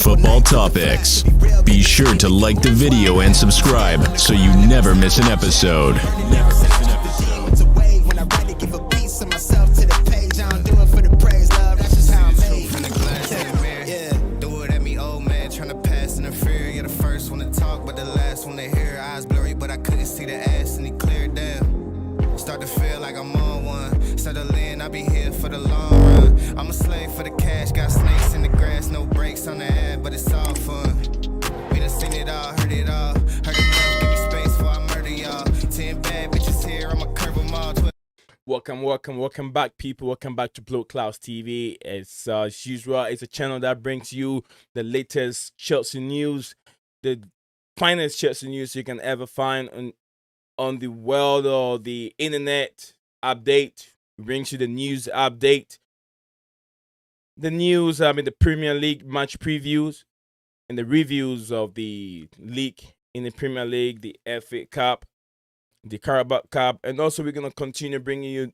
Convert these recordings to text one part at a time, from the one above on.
Football topics. Be sure to like the video and subscribe so you never miss an episode. Start to feel like I'm on one. Settle in, I'll be here for the long run. I'm a slave for the cash, got snakes in the grass, no brakes on the ad, but it's all fun. We done seen it all, heard it all. Heard enough, give me space before I murder y'all. 10 bad bitches here, I'ma curve them all. Welcome back, people. Welcome back to Blue Clouds TV. It's as usual, it's a channel that brings you the latest Chelsea news, the finest Chelsea news you can ever find on the world or the internet. Update brings you the news update, the news, the Premier League match previews and the reviews of the league in the Premier League, the FA Cup, the Carabao Cup, and also we're gonna continue bringing you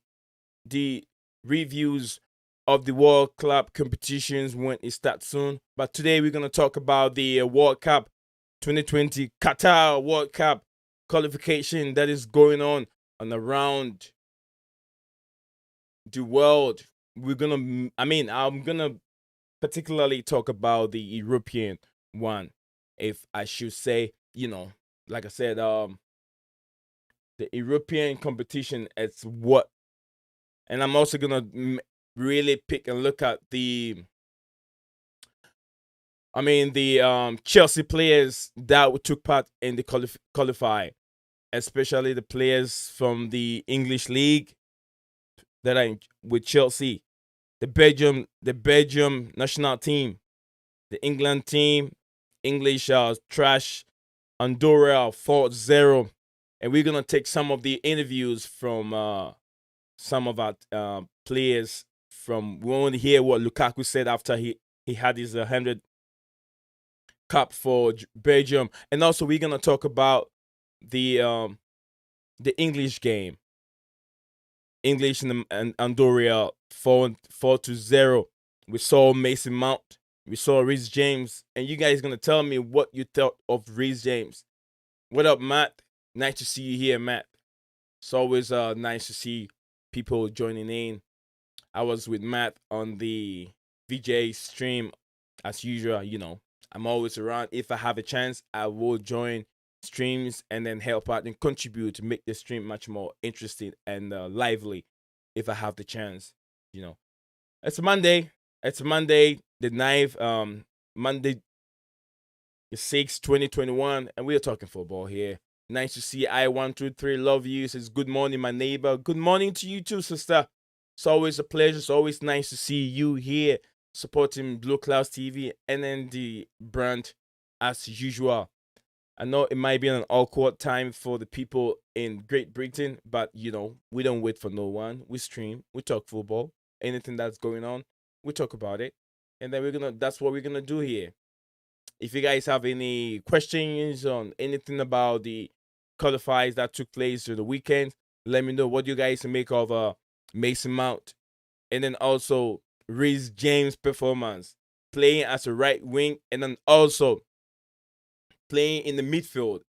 the reviews of the World Cup competitions when it starts soon. But today we're gonna talk about the World Cup 2020 Qatar World Cup qualification that is going on and around the world. I'm gonna particularly talk about the European one, if I should say. Like I said, the European competition, it's what, and I'm also gonna really pick and look at the Chelsea players that took part in the qualify, especially the players from the English league that are with Chelsea, the Belgium national team, the England team, English trash, Andorra 4-0, and we're gonna take some of the interviews from some of our players. We want to hear what Lukaku said after he had his 100 Cup for Belgium, and also we're gonna talk about the English game, English and Andorra 4-0. We saw Mason Mount, we saw Reece James, and you guys gonna tell me what you thought of Reece James. What up, Matt? Nice to see you here, Matt. It's always nice to see people joining in. I was with Matt on the VJ stream as usual. I'm always around. If I have a chance, I will join streams and then help out and contribute to make the stream much more interesting and lively if I have the chance. It's Monday. It's Monday, the 9th, Monday, the 6th, 2021, and we are talking football here. Nice to see I123. Love you. Says good morning, my neighbor. Good morning to you too, sister. It's always a pleasure. It's always nice to see you here supporting Blue Clouds TV and then the brand as usual. I know it might be an awkward time for the people in Great Britain, but we don't wait for no one. We stream, we talk football, anything that's going on, we talk about it, and then that's what we're gonna do here. If you guys have any questions on anything about the qualifiers that took place through the weekend, let me know what you guys make of Mason Mount, and then also Reece James' performance, playing as a right wing, and then also playing in the midfield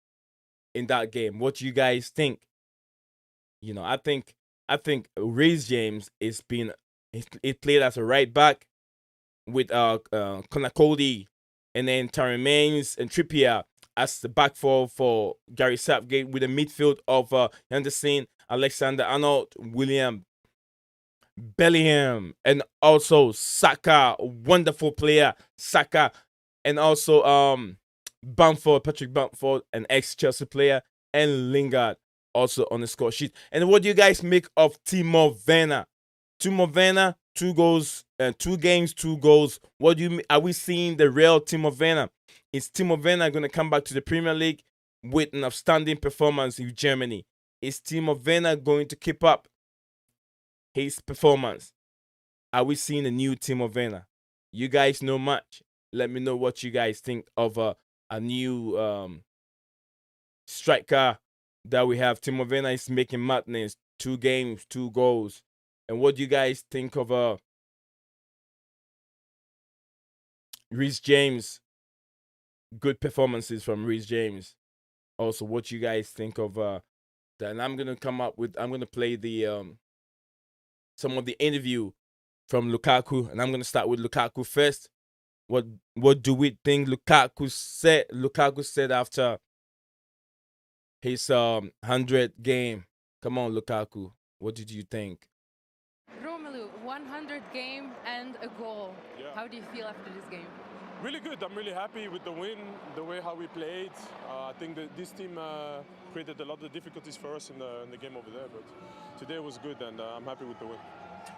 in that game. What do you guys think? I think Reece James he played as a right back with Konakodi, and then Tyrone Mings and Trippier as the back four for Gary Southgate, with a midfield of Henderson, Alexander-Arnold, William Bellingham, and also Saka, wonderful player, Saka, and also Patrick Bamford, an ex-Chelsea player, and Lingard also on the score sheet. And what do you guys make of Timo Werner? Timo Werner, 2 goals, 2 games, 2 goals. What do you mean? Are we seeing the real Timo Werner? Is Timo Werner going to come back to the Premier League with an outstanding performance in Germany? Is Timo Werner going to keep up his performance? Are we seeing a new Timo Werner? You guys know much. Let me know what you guys think of a new striker that we have. Timo Werner is making madness. 2 games, 2 goals. And what do you guys think of Reece James good performances from Reece James. Also, what you guys think of that? And I'm gonna play the some of the interview from Lukaku, and I'm gonna start with Lukaku first. What do we think Lukaku said? Lukaku said after his 100th game. Come on, Lukaku. What did you think? Romelu, 100 game and a goal. Yeah. How do you feel after this game? Really good. I'm really happy with the win, the way how we played. I think that this team created a lot of difficulties for us in the game over there, but today was good, and I'm happy with the win.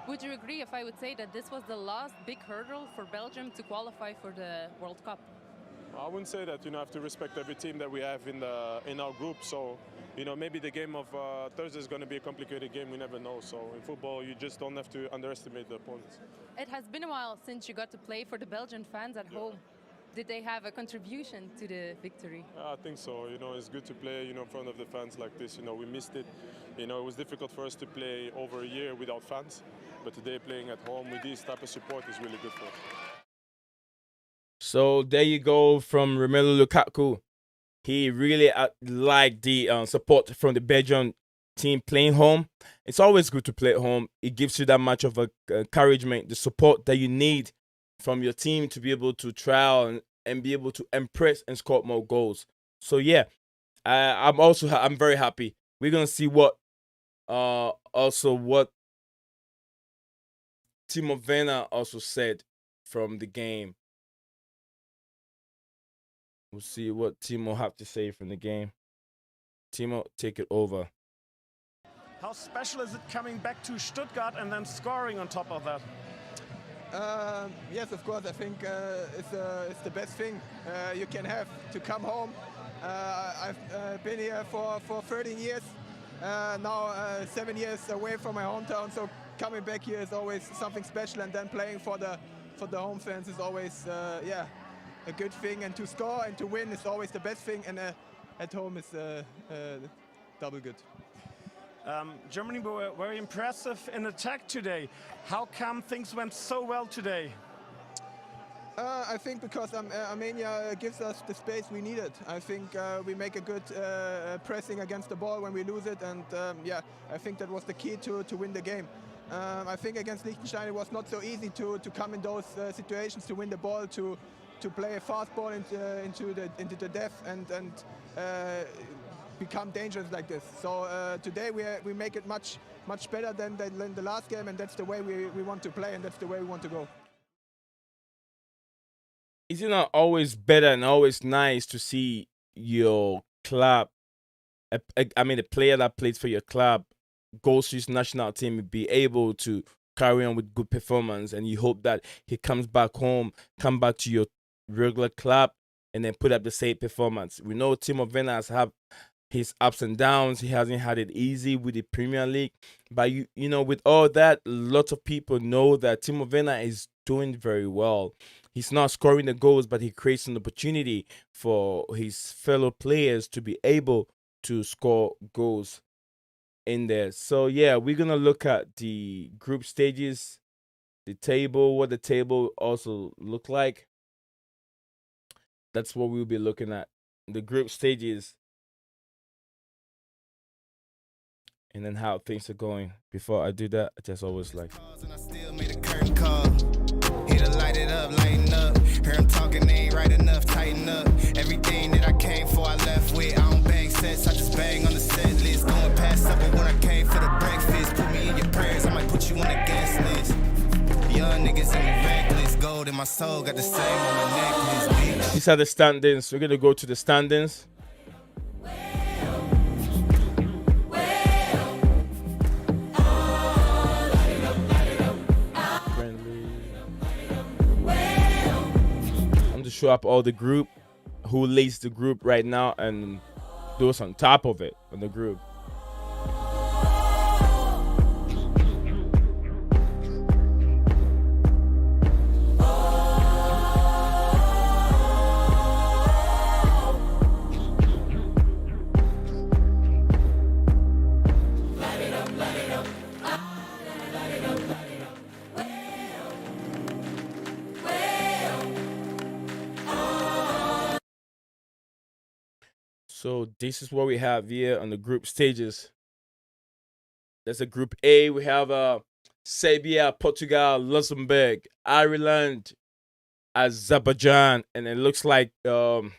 Would you agree if I would say that this was the last big hurdle for Belgium to qualify for the World Cup? I wouldn't say that. I have to respect every team that we have in our group. So, maybe the game of Thursday is going to be a complicated game. We never know. So in football, you just don't have to underestimate the opponents. It has been a while since you got to play for the Belgian fans at home. Did they have a contribution to the victory? I think so. It's good to play, in front of the fans like this. We missed it. It was difficult for us to play over a year without fans. But today, playing at home with this type of support is really good for us. So there you go from Romelu Lukaku. He really liked the support from the Belgian team playing home. It's always good to play at home. It gives you that much of a encouragement, the support that you need from your team to be able to trial and be able to impress and score more goals. So yeah, I'm very happy. We're gonna see what Timo Werner also said from the game. We'll see what Timo have to say from the game. Timo, take it over. How special is it coming back to Stuttgart and then scoring on top of that? Yes, of course. I think it's the best thing you can have to come home. I've been here for 13 years. Now 7 years away from my hometown. So coming back here is always something special, and then playing for the home fans is always a good thing. And to score and to win is always the best thing. And at home is double good. Germany were very impressive in attack today. How come things went so well today? I think because Armenia gives us the space we needed. I think we make a good pressing against the ball when we lose it, and I think that was the key to win the game. I think against Liechtenstein it was not so easy to come in those situations, to win the ball, to play a fast ball into the depth and become dangerous like this. So today we make it much better than the last game, and that's the way we want to play, and that's the way we want to go. Is it not always better and always nice to see your club, I mean, a player that plays for your club goes to his national team and be able to carry on with good performance, and you hope that he comes back home, come back to your regular club, and then put up the same performance. We know Timo Werner has had his ups and downs. He hasn't had it easy with the Premier League. But, with all that, lots of people know that Timo Werner is doing very well. He's not scoring the goals, but he creates an opportunity for his fellow players to be able to score goals in there. So, yeah, we're going to look at the group stages, the table, what the table also look like. That's what we'll be looking at, the group stages, and then how things are going. Before I do that, I just always like. And I still made a curtain call. Here to light it up, lighten up. Hear him talking, they ain't right enough, tighten up. Everything that I came for, I left with. I don't bang sets, I just bang on the set list. Going past supper when I came for the breakfast. Put me in your prayers, I might put you on the guest list. Young niggas in me reckless. Gold in my soul, got the same on my necklace. Bitch. These are the standings. We're going to go to the standings. Show up all the group, who leads the group right now, and those on top of it on the group. So this is what we have here on the group stages. There's a group A. We have Serbia, Portugal, Luxembourg, Ireland, Azerbaijan, and it looks like and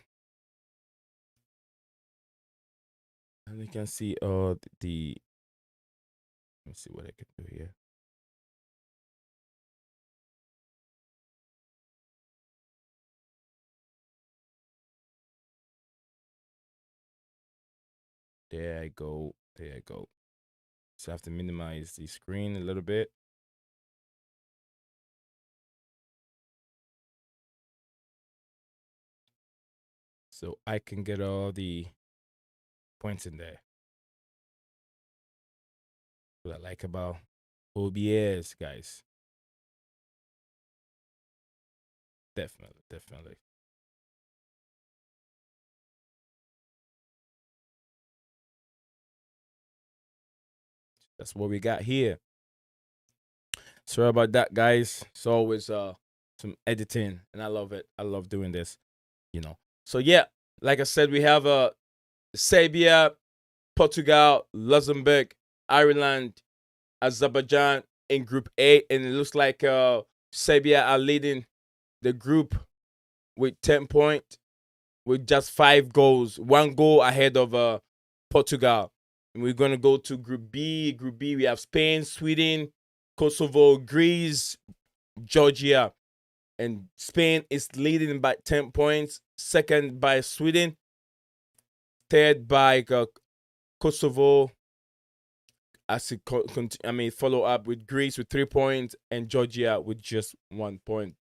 you can see the let me see what I can do here. There I go. There I go. So I have to minimize the screen a little bit. So I can get all the points in there. What I like about OBS, guys. Definitely, definitely. That's what we got here. Sorry about that, guys. It's always some editing, and I love it. I love doing this, you know. So yeah, like I said, we have Serbia, Portugal, Luxembourg, Ireland, Azerbaijan in Group A, and it looks like Serbia are leading the group with 10 points, with just 5 goals, 1 goal ahead of Portugal. And we're gonna go to Group B. Group B, we have Spain, Sweden, Kosovo, Greece, Georgia, and Spain is leading by 10 points. Second by Sweden, third by Kosovo. Follow up with Greece with 3 points and Georgia with just 1 point.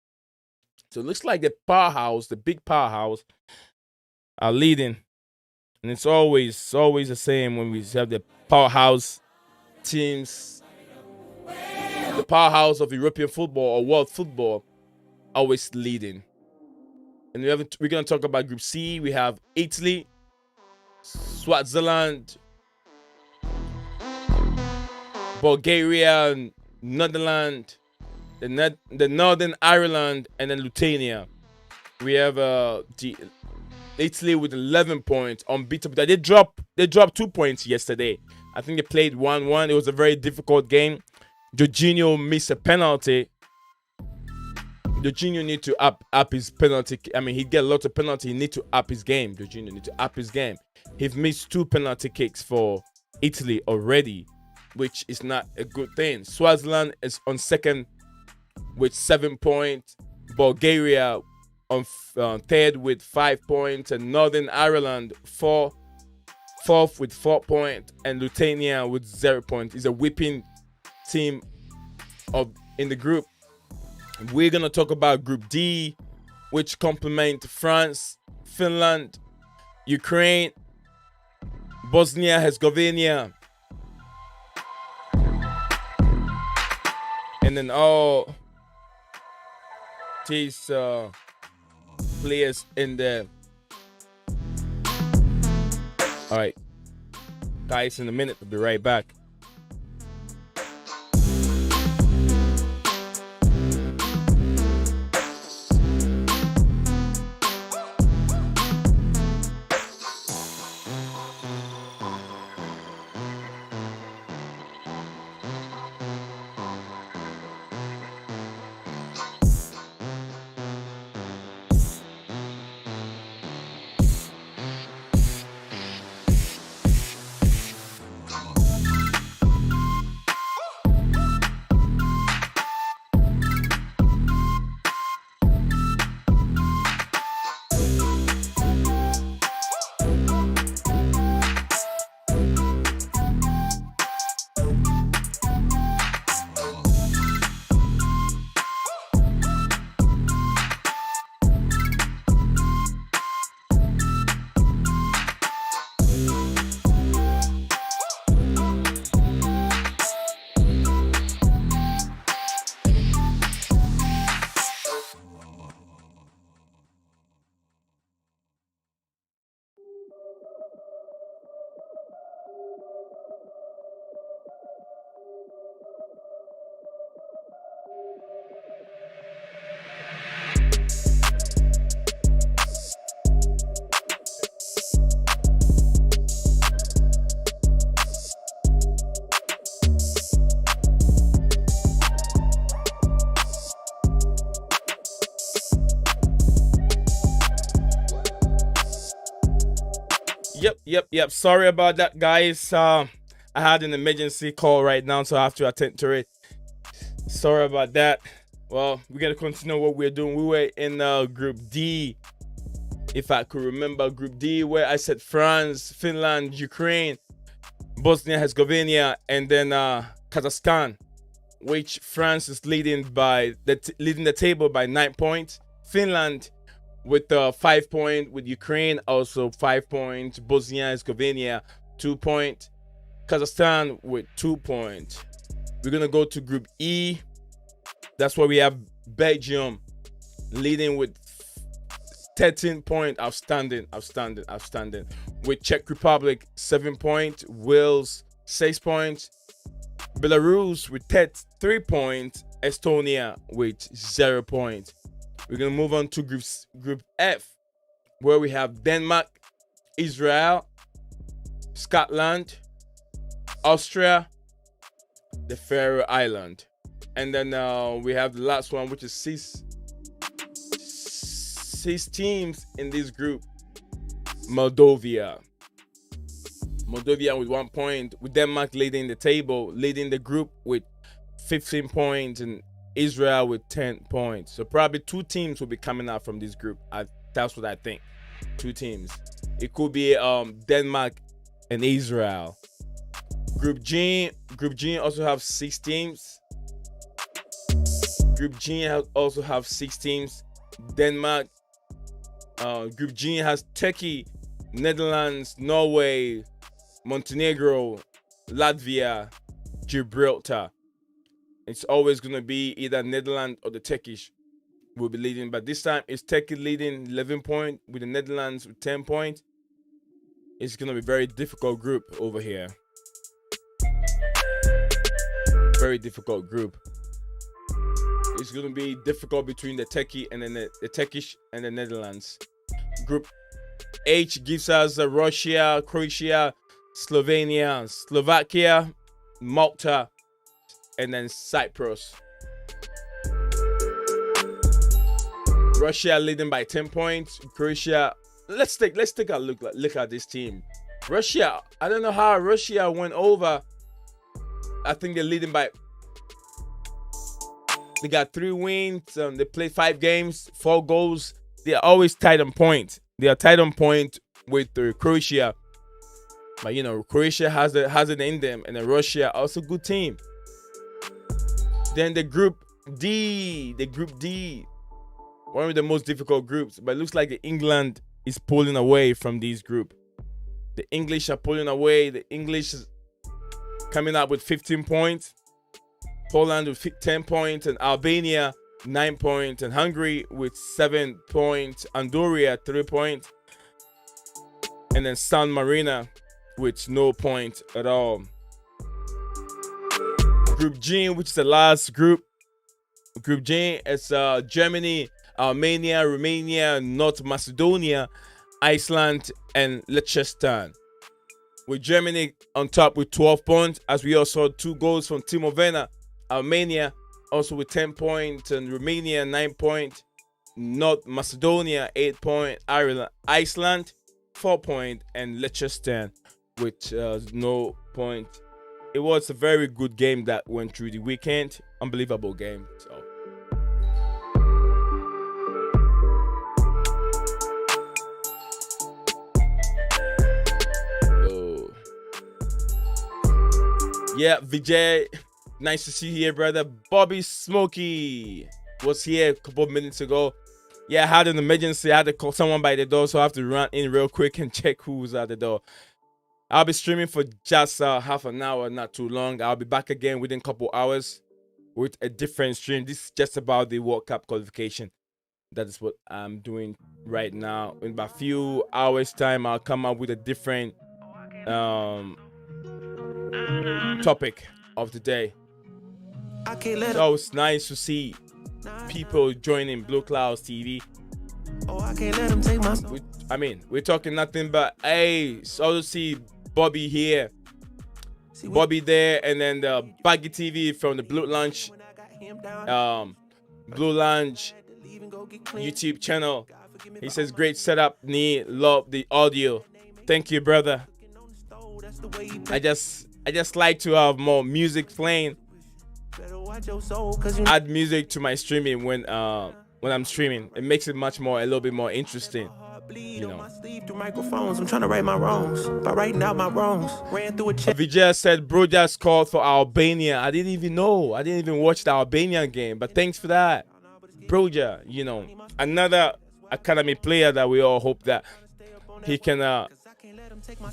So it looks like the powerhouse, the big powerhouse, are leading. And it's always the same when we have the powerhouse teams, the powerhouse of European football or world football, always leading. And we're going to talk about Group C. We have Italy, Switzerland, Bulgaria, Netherlands, the Northern Ireland, and then Lithuania. We have Italy with 11 points, unbeatable. They dropped 2 points yesterday. I think they played 1-1. It was a very difficult game. Jorginho missed a penalty. Jorginho need to up his penalty. He get a lot of penalty. He need to up his game. Jorginho need to up his game. He's missed 2 penalty kicks for Italy already, which is not a good thing. Switzerland is on second with 7 points. Bulgaria on third with 5 points, and Northern Ireland fourth with 4 points, and Lithuania with 0 points. It's a whipping team in the group. We're gonna talk about Group D, which complement France, Finland, Ukraine, Bosnia Herzegovina, and then all these players in there. All right, guys, in a minute, we'll be right back. Yep. Sorry about that, guys. I had an emergency call right now, so I have to attend to it. Sorry about that. Well, we're gonna continue what we're doing. We were in Group D, if I could remember, Group D, where I said France, Finland, Ukraine, Bosnia Herzegovina, and then Kazakhstan, which France is leading the table by 9 points. Finland with 5 points, with Ukraine also 5 points, Bosnia Herzegovina 2 points, Kazakhstan with 2 points. We're gonna go to Group E. That's where we have Belgium leading with 13 points. Outstanding. With Czech Republic 7 points, Wales 6 points, Belarus with 3 points, Estonia with 0 points. We're gonna move on to Group F, where we have Denmark, Israel, Scotland, Austria, the Faroe Island, and then we have the last one, which is six teams in this group. Moldova with 1 point, with Denmark leading the group with 15 points, and Israel with 10 points. So probably 2 teams will be coming out from this group. That's what I think. 2 teams. It could be Denmark and Israel. Group G also have 6 teams. Group G also have 6 teams. Denmark. Group G has Turkey, Netherlands, Norway, Montenegro, Latvia, Gibraltar. It's always going to be either Netherlands or the Turkish will be leading. But this time it's Turkey leading 11 points with the Netherlands with 10 points. It's going to be a very difficult group over here. Very difficult group. It's going to be difficult between the Turkey and then the Turkish and the Netherlands. Group H gives us Russia, Croatia, Slovenia, Slovakia, Malta, and then Cyprus. Russia leading by 10 points. Croatia. Let's take a look at this team. Russia. I don't know how Russia went over. I think they're leading by. They got 3 wins. They played 5 games, 4 goals. They are always tied on point. They are tied on point with Croatia. But you know, Croatia has it in them, and then Russia also good team. Then the Group D, one of the most difficult groups. But it looks like England is pulling away from this group. The English are pulling away. The English is coming up with 15 points. Poland with 10 points, and Albania 9 points, and Hungary with 7 points. Andorra 3 points, and then San Marino with no point at all. Group G, which is the last group. Group G is Germany, Armenia, Romania, North Macedonia, Iceland, and Liechtenstein. With Germany on top with 12 points, as we also saw 2 goals from Timo Werner. Armenia also with 10 points, and Romania 9 points. North Macedonia 8 points. Iceland 4 points, and Liechtenstein with no point. It was a very good game that went through the weekend. Unbelievable game. So. Yeah, Vijay, nice to see you here, brother. Bobby Smokey was here a couple of minutes ago. Yeah, I had an emergency. I had to call someone by the door, so I have to run in real quick and check who was at the door. I'll be streaming for just half an hour, not too long. I'll be back again within a couple hours with a different stream. This is just about the World Cup qualification. That is what I'm doing right now. In about a few hours' time, I'll come up with a different topic of the day. So it's nice to see people joining Blue Clouds TV. We're talking nothing but hey, so to see Bobby here, Bobby there, and then the Baggy TV from the Blue Lounge YouTube channel. He says great setup, love the audio. Thank you, brother. I just like to have more music playing. Add music to my streaming when I'm streaming. It makes it a little bit more interesting. You know. I'm trying to right my wrongs. By writing out my wrongs, ran through a check. Vijay said Broja called for Albania. I didn't even know. I didn't even watch the Albania game. But thanks for that, Broja. You know, another academy player that we all hope that he can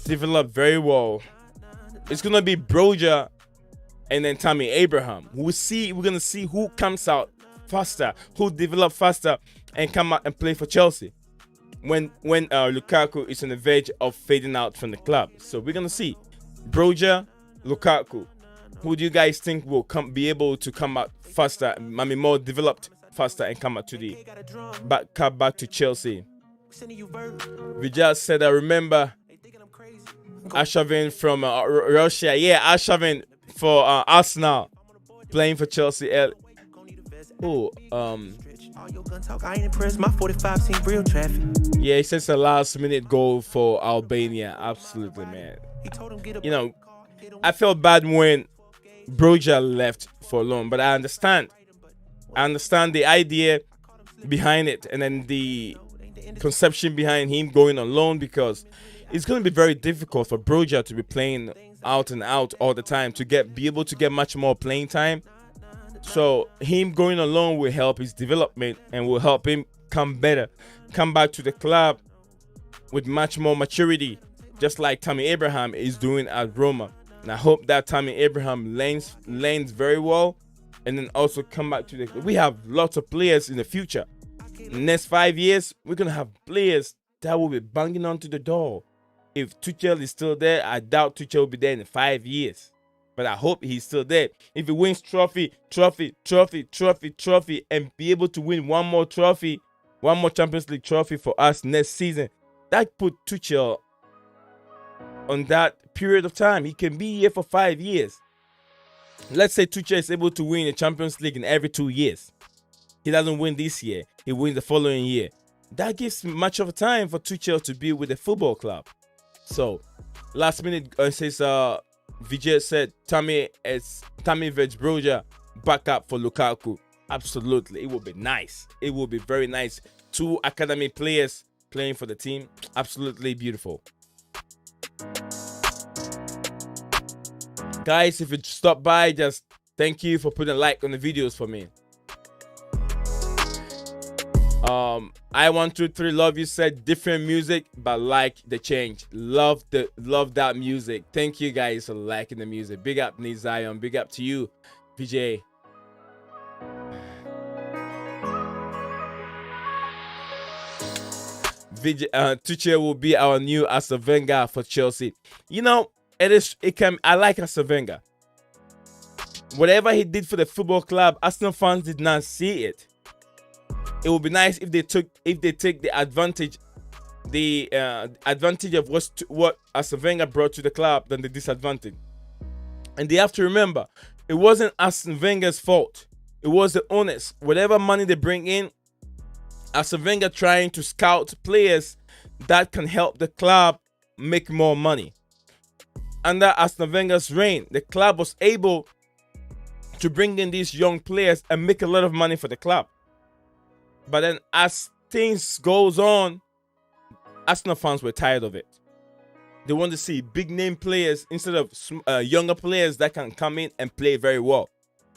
develop very well. It's gonna be Broja and then Tammy Abraham. We're gonna see who comes out faster, who develop faster and come out and play for Chelsea when Lukaku is on the verge of fading out from the club. So we're gonna see Broja, Lukaku. Who do you guys think will be able to come out faster? I mean, more developed faster and come out to the back to Chelsea. Vijay said, I remember Arshavin from Russia. Yeah, Arshavin for Arsenal playing for Chelsea. Yeah, he says a last minute goal for Albania. Absolutely, man. You know, I felt bad when Broja left for loan, but I understand the idea behind it and then the conception behind him going on loan, because it's going to be very difficult for Broja to be playing out and out all the time to be able to get much more playing time. So him going on loan will help his development and will help him come back to the club with much more maturity, just like Tammy Abraham is doing at Roma. And I hope that Tammy Abraham lanes very well and then also come back to the. We have lots of players in the future. In the next 5 years, we're going to have players that will be banging onto the door. If Tuchel is still there, I doubt Tuchel will be there in 5 years. But I hope he's still there. If he wins trophy, and be able to win one more Champions League trophy for us next season, that put Tuchel on that period of time. He can be here for 5 years. Let's say Tuchel is able to win a Champions League in every 2 years. He doesn't win this year. He wins the following year. That gives much of a time for Tuchel to be with the football club. So, last minute says Vijay said Tammy veg Broja back up for Lukaku. Absolutely, it will be nice. It will be very nice. 2 academy players playing for the team. Absolutely beautiful. Guys, if you stop by, just thank you for putting a like on the videos for me. I123 love you said different music but like the change. Love that music. Thank you guys for liking the music. Big up Nizion. Big up to you, PJ. Tuchel will be our new Arsene Wenger for Chelsea. You know, I like Arsene Wenger. Whatever he did for the football club, Arsenal fans did not see it. It would be nice if they take the advantage of what Arsene Wenger brought to the club than the disadvantage. And they have to remember, it wasn't Arsene Wenger's fault. It was the owners. Whatever money they bring in, Arsene Wenger trying to scout players that can help the club make more money. Under Arsene Wenger's reign, the club was able to bring in these young players and make a lot of money for the club. But then as things goes on, Arsenal fans were tired of it. They want to see big name players instead of younger players that can come in and play very well.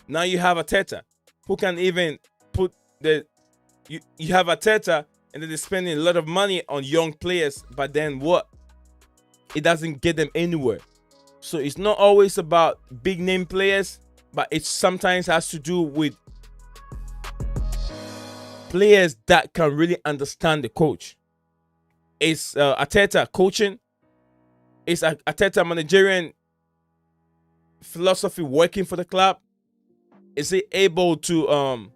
Now you have Arteta, who can even put you have Arteta and then they're spending a lot of money on young players, but then what? It doesn't get them anywhere. So it's not always about big name players, but it sometimes has to do with players that can really understand the coach. Is Arteta coaching? Is Arteta managerial philosophy working for the club? Is he able to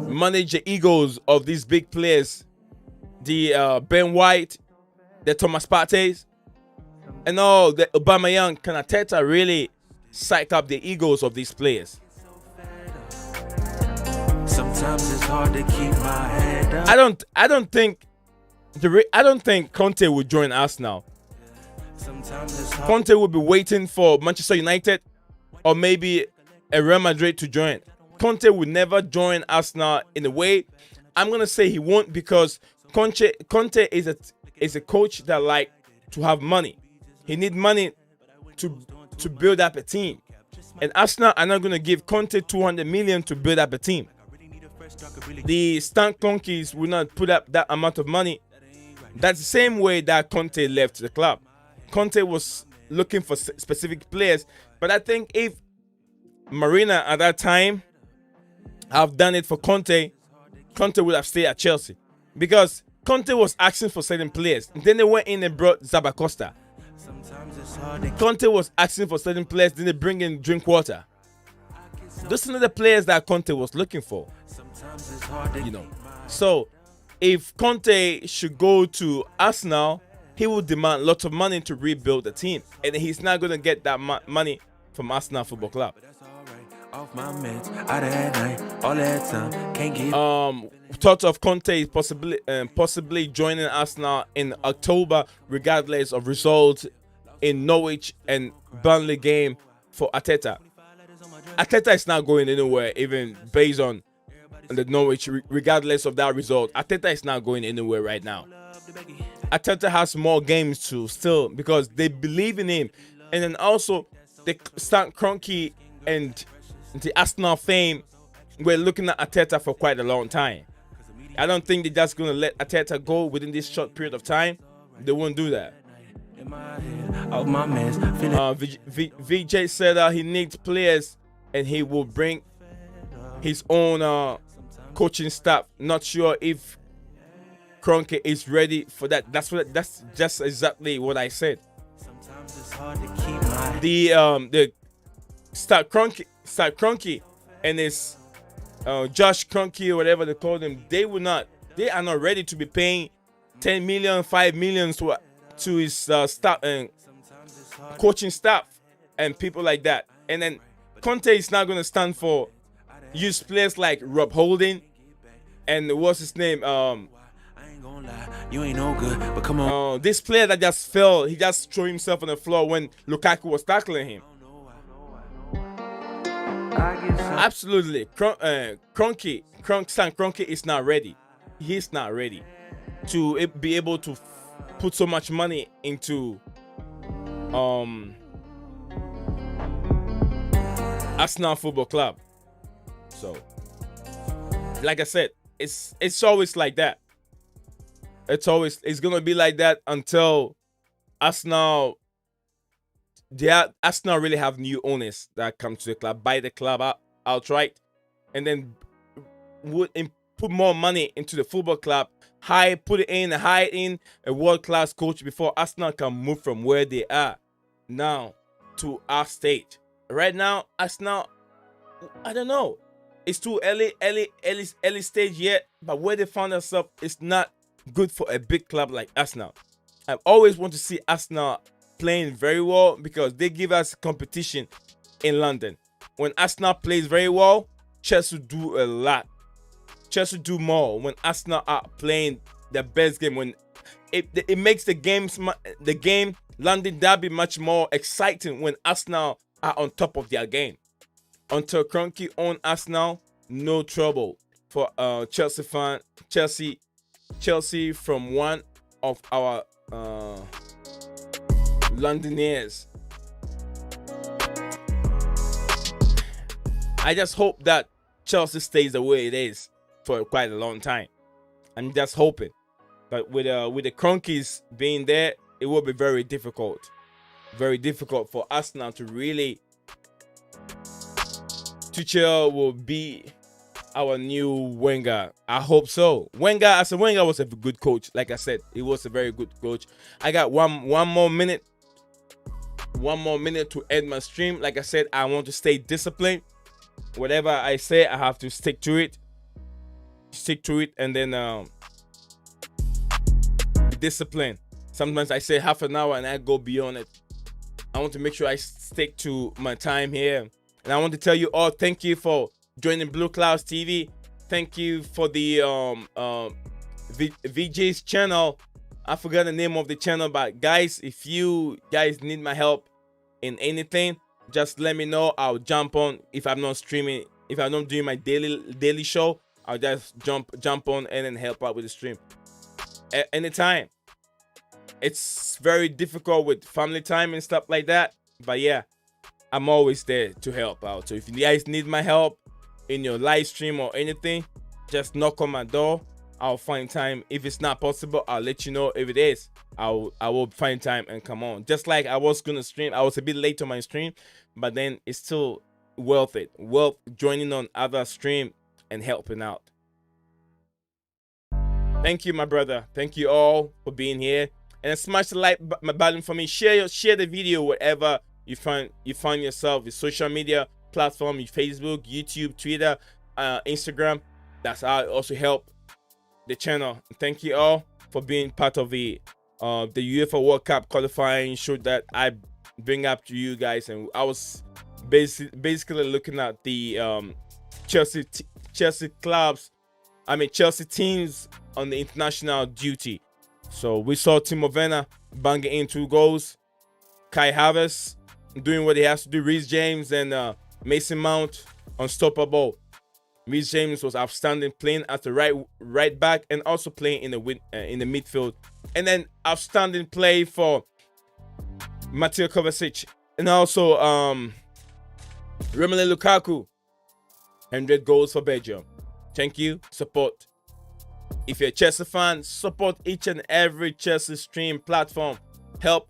manage the egos of these big players? The Ben White, the Thomas Partey's, and all the Aubameyang. Can Arteta really psych up the egos of these players? Sometimes it's hard to keep my head up. I don't think I don't think Conte would join Arsenal. Conte will be waiting for Manchester United or maybe a Real Madrid to join. Conte would never join Arsenal in a way. I'm gonna say he won't because Conte is a coach that like to have money. He need money to build up a team, and Arsenal are not gonna give Conte 200 million to build up a team. The Stan Kroenkes will not put up that amount of money. That's the same way that Conte left the club. Conte was looking for specific players, but I think if Marina at that time have done it for Conte, Conte would have stayed at Chelsea because Conte was asking for certain players. And then they went in and brought Zabacosta. Conte was asking for certain players, then they bring in Drinkwater. Those are the players that Conte was looking for. You know. So if Conte should go to Arsenal, he will demand lots of money to rebuild the team. And he's not going to get that money from Arsenal Football Club. Thoughts of Conte possibly joining Arsenal in October, regardless of results in Norwich and Burnley game for Arteta. Arteta is not going anywhere, even based on the Norwich, regardless of that result. Arteta is not going anywhere right now. Arteta has more games to still because they believe in him, and then also the Stan Kroenke and the Arsenal fame were looking at Arteta for quite a long time. I don't think they're just going to let Arteta go within this short period of time. They won't do that. VJ said he needs players and he will bring his own coaching staff. Not sure if Kroenke is ready for that. That's just exactly what I said. The Stan Kroenke and his Josh Kroenke or whatever they call them, they are not ready to be paying 10 million, 5 million to his staff and coaching staff and people like that. And then Conte is not going to stand for use players like Rob Holding and what's his name? You ain't no good, but come on. This player that just fell, he just threw himself on the floor when Lukaku was tackling him. Absolutely, Stan Kroenke is not ready. He's not ready to be able to put so much money into Arsenal Football Club. So, like I said, it's always like that. It's gonna be like that until Arsenal really have new owners that come to the club, buy the club outright, and then put more money into the football club, hire in a world-class coach before Arsenal can move from where they are now to our stage. Right now, Arsenal, I don't know. It's too early stage yet, but where they found themselves is not good for a big club like Arsenal. I always want to see Arsenal playing very well because they give us competition in London. When Arsenal plays very well, Chelsea do a lot. Chelsea do more when Arsenal are playing the best game. When it makes the game London derby much more exciting when Arsenal are on top of their game. Until Kroenke own Arsenal, no trouble for Chelsea fan. Chelsea from one of our Londoners. I just hope that Chelsea stays the way it is for quite a long time. I'm just hoping. But with the Kroenkes being there, it will be very difficult. Very difficult for Arsenal to really. Tuchel will be our new Wenger. I hope so. Wenger was a good coach. Like I said, he was a very good coach. I got one more minute to end my stream. Like I said, I want to stay disciplined. Whatever I say, I have to stick to it. And then be disciplined. Sometimes I say half an hour and I go beyond it. I want to make sure I stick to my time here. And I want to tell you all, thank you for joining Blue Clouds TV. Thank you for the VJ's channel. I forgot the name of the channel, but guys, if you guys need my help in anything, just let me know. I'll jump on. If I'm not streaming, if I'm not doing my daily show, I'll just jump on and then help out with the stream anytime. It's very difficult with family time and stuff like that, but yeah, I'm always there to help out. So if you guys need my help in your live stream or anything, just knock on my door. I'll find time. If it's not possible, I'll let you know. If it is, I will find time and come on. Just like I was gonna stream, I was a bit late on my stream, but then it's still worth it. Worth joining on other stream and helping out. Thank you, my brother. Thank you all for being here. And smash the like button for me. Share the video wherever you find yourself. Your social media platform, your Facebook, YouTube, Twitter, Instagram. That's how it also help the channel. Thank you all for being part of the UEFA World Cup qualifying show that I bring up to you guys. And I was basically looking at the Chelsea teams on the international duty. So we saw Timo Werner banging in 2 goals, Kai Havertz doing what he has to do, Reece James and Mason Mount unstoppable. Reece James was outstanding, playing as the right back and also playing in the midfield. And then outstanding play for Mateo Kovacic and also Romelu Lukaku. 100 goals for Belgium. Thank you. Support. If you're a Chelsea fan, support each and every Chelsea stream platform. Help.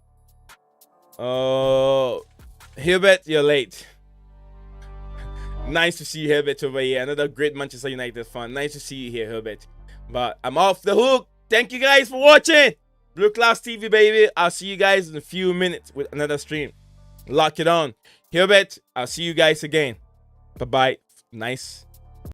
Hilbert, you're late. Nice to see you, Herbert, over here. Another great Manchester United fan. Nice to see you here, Herbert. But I'm off the hook. Thank you guys for watching. Blue Class TV, baby. I'll see you guys in a few minutes with another stream. Lock it on. Herbert, I'll see you guys again. Bye-bye. Nice.